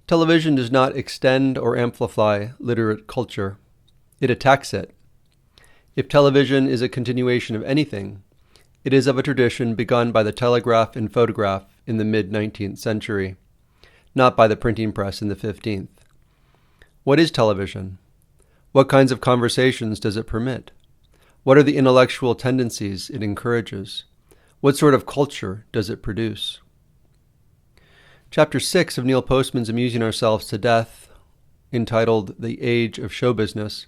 Television does not extend or amplify literate culture. It attacks it. If television is a continuation of anything, it is of a tradition begun by the telegraph and photograph in the mid-19th century, not by the printing press in the 15th. What is television? What kinds of conversations does it permit? What are the intellectual tendencies it encourages? What sort of culture does it produce? Chapter 6 of Neil Postman's Amusing Ourselves to Death, entitled The Age of Show Business,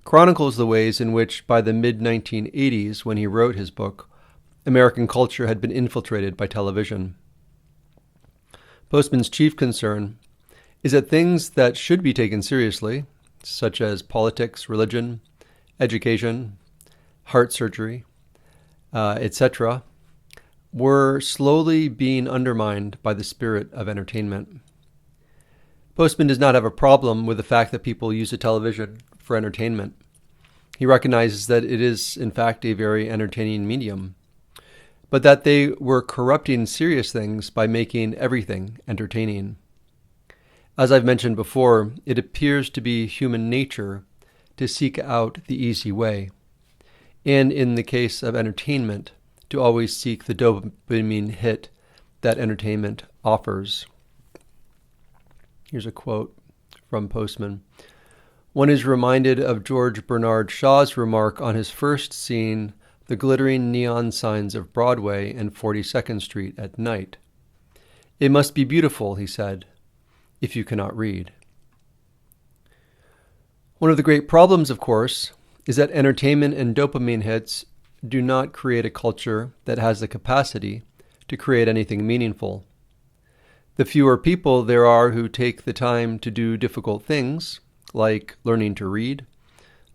chronicles the ways in which, by the mid-1980s, when he wrote his book, American culture had been infiltrated by television. Postman's chief concern is that things that should be taken seriously, such as politics, religion, education, heart surgery, etc., were slowly being undermined by the spirit of entertainment. Postman does not have a problem with the fact that people use the television for entertainment. He recognizes that it is, in fact, a very entertaining medium, but that they were corrupting serious things by making everything entertaining. As I've mentioned before, it appears to be human nature to seek out the easy way, and in the case of entertainment, to always seek the dopamine hit that entertainment offers. Here's a quote from Postman. One is reminded of George Bernard Shaw's remark on his first seeing the glittering neon signs of Broadway and 42nd Street at night. It must be beautiful, he said, if you cannot read. One of the great problems, of course, is that entertainment and dopamine hits do not create a culture that has the capacity to create anything meaningful. The fewer people there are who take the time to do difficult things, like learning to read,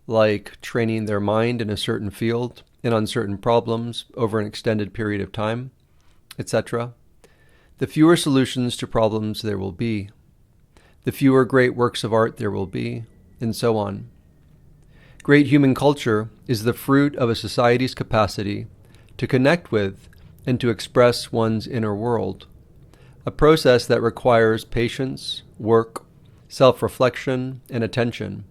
like training their mind in a certain field and on certain problems over an extended period of time, etc., the fewer solutions to problems there will be, the fewer great works of art there will be, and so on. Great human culture is the fruit of a society's capacity to connect with and to express one's inner world, a process that requires patience, work, self-reflection, and attention,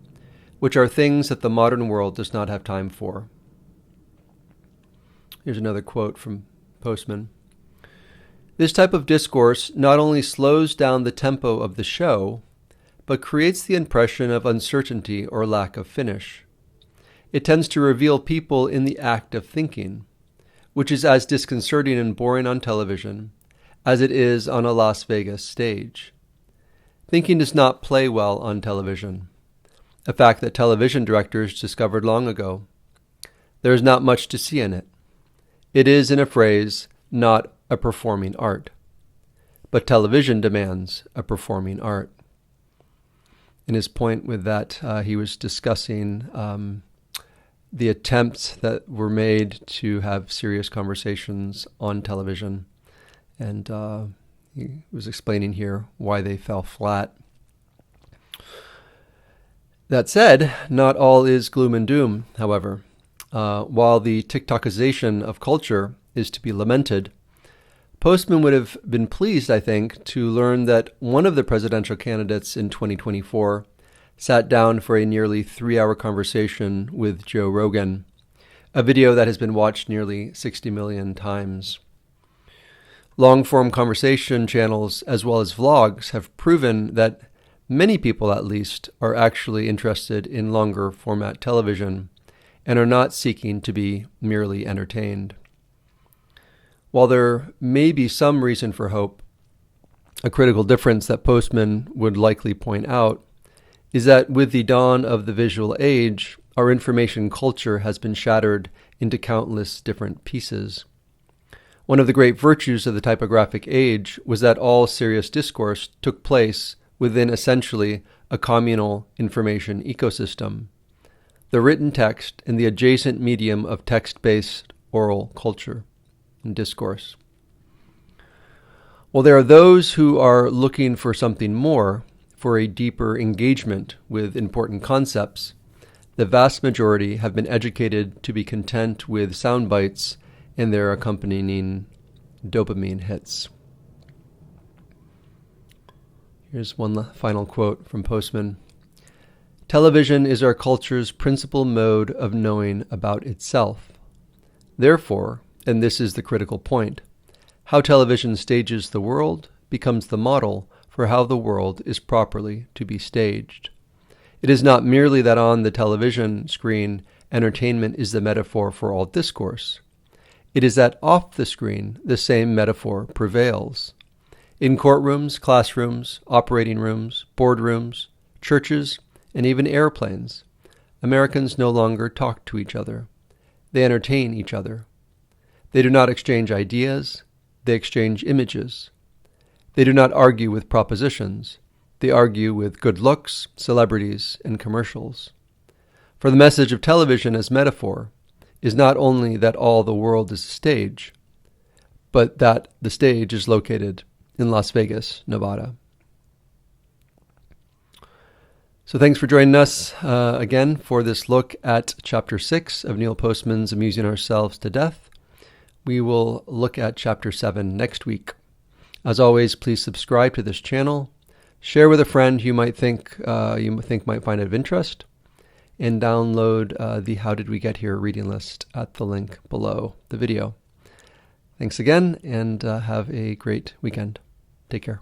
which are things that the modern world does not have time for. Here's another quote from Postman. This type of discourse not only slows down the tempo of the show, but creates the impression of uncertainty or lack of finish. It tends to reveal people in the act of thinking, which is as disconcerting and boring on television as it is on a Las Vegas stage. Thinking does not play well on television, a fact that television directors discovered long ago. There is not much to see in it. It is, in a phrase, not a performing art. But television demands a performing art. In his point with that, he was discussing the attempts that were made to have serious conversations on television. And he was explaining here why they fell flat. That said, not all is gloom and doom, however. While the TikTokization of culture is to be lamented, Postman would have been pleased, I think, to learn that one of the presidential candidates in 2024 sat down for a nearly 3-hour conversation with Joe Rogan, a video that has been watched nearly 60 million times. Long-form conversation channels as well as vlogs have proven that many people, at least, are actually interested in longer format television and are not seeking to be merely entertained. While there may be some reason for hope, a critical difference that Postman would likely point out is that with the dawn of the visual age, our information culture has been shattered into countless different pieces. One of the great virtues of the typographic age was that all serious discourse took place within essentially a communal information ecosystem, the written text and the adjacent medium of text-based oral culture and discourse. While there are those who are looking for something more, for a deeper engagement with important concepts, the vast majority have been educated to be content with sound bites and their accompanying dopamine hits. Here's one final quote from Postman. Television is our culture's principal mode of knowing about itself. Therefore, and this is the critical point, how television stages the world becomes the model for how the world is properly to be staged. It is not merely that on the television screen, entertainment is the metaphor for all discourse. It is that off the screen, the same metaphor prevails. In courtrooms, classrooms, operating rooms, boardrooms, churches, and even airplanes, Americans no longer talk to each other. They entertain each other. They do not exchange ideas. They exchange images. They do not argue with propositions. They argue with good looks, celebrities, and commercials. For the message of television as metaphor is not only that all the world is a stage, but that the stage is located in Las Vegas, Nevada. So thanks for joining us again for this look at Chapter 6 of Neil Postman's Amusing Ourselves to Death. We will look at Chapter 7 next week. As always, please subscribe to this channel, share with a friend you might think might find it of interest, and download the How Did We Get Here reading list at the link below the video. Thanks again, and have a great weekend. Take care.